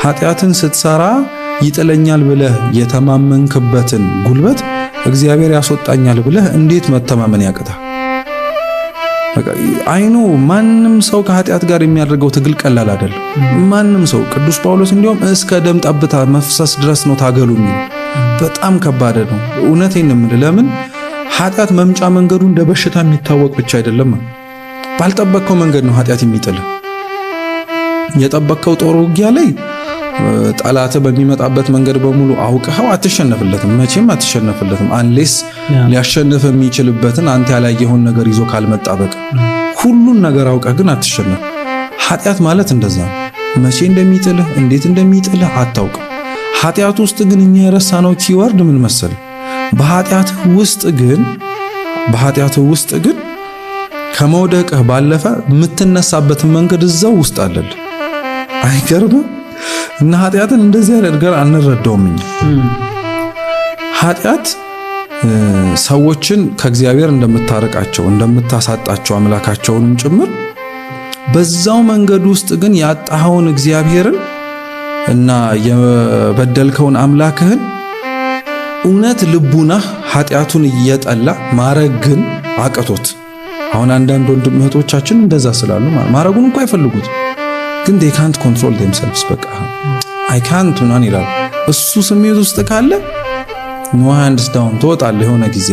ኃጢአትን ስትሰራ ይጥለኛል ብለህ የተማመንክበትን ጉልበት እግዚአብሔር ያስወጣኛል ብለህ እንዴት መተማመን ያቅታል? አይኑ ማንም ሰው ከኃጢአት ጋር የሚያደርገው ትግል ቀላል አይደለም። ማንም ሰው ቅዱስ ጳውሎስ እንዲያውም እስከ ደም ጠብታ መፍሰስ ድረስ ነው ታገሉ የሚል በጣም ከባድ ነው። እውነቴን ነው የምልህ። ለምን ኃጢአት መምጫ መንገዱ እንደ በሽታ የሚታወቅ ብቻ አይደለም። ባልጠበቅከው መንገድ ነው ኃጢአት የሚጥልህ። የጠበቅከው ጦር ውጊያ ላይ ጠላት በሚመጣበት መንገድ በሙሉ አውቀኸው አትሸነፍለትም፣ መቼም አትሸነፍለትም። አንሌስ ሊያሸንፍ የሚችልበትን አንተ ያላየኸውን ነገር ይዞ ካልመጣ በቃ ሁሉን ነገር አውቀህ ግን አትሸነፍ። ኃጢአት ማለት እንደዛ ነው። መቼ እንደሚጥልህ እንዴት እንደሚጥልህ አታውቅም። ኃጢአት ውስጥ ግን እኛ የረሳነው ኪወርድ ምን መሰለህ? በኃጢአት ውስጥ ግን ከመውደቅህ ባለፈ የምትነሳበትን መንገድ እዛው ውስጥ አለል። አይገርምም? እና ኃጢአትን እንደዚህ አድርገን አንረዳውም እኛ። ኃጢአት ሰዎችን ከእግዚአብሔር እንደምታርቃቸው እንደምታሳጣቸው አምላካቸውንም ጭምር በዛው መንገድ ውስጥ ግን ያጣኸውን እግዚአብሔርን እና የበደልከውን አምላክህን እውነት ልቡናህ ኃጢአቱን እየጠላ ማረግ ግን አቅቶት። አሁን አንዳንድ ወንድም እህቶቻችን እንደዛ ስላሉ ማረጉን እንኳን አይፈልጉት፣ ግን they can't control themselves። በቃ I can't ምናምን ይላሉ። እሱ ስሜት ውስጥ ካለ no hands down ትወጣለህ የሆነ ጊዜ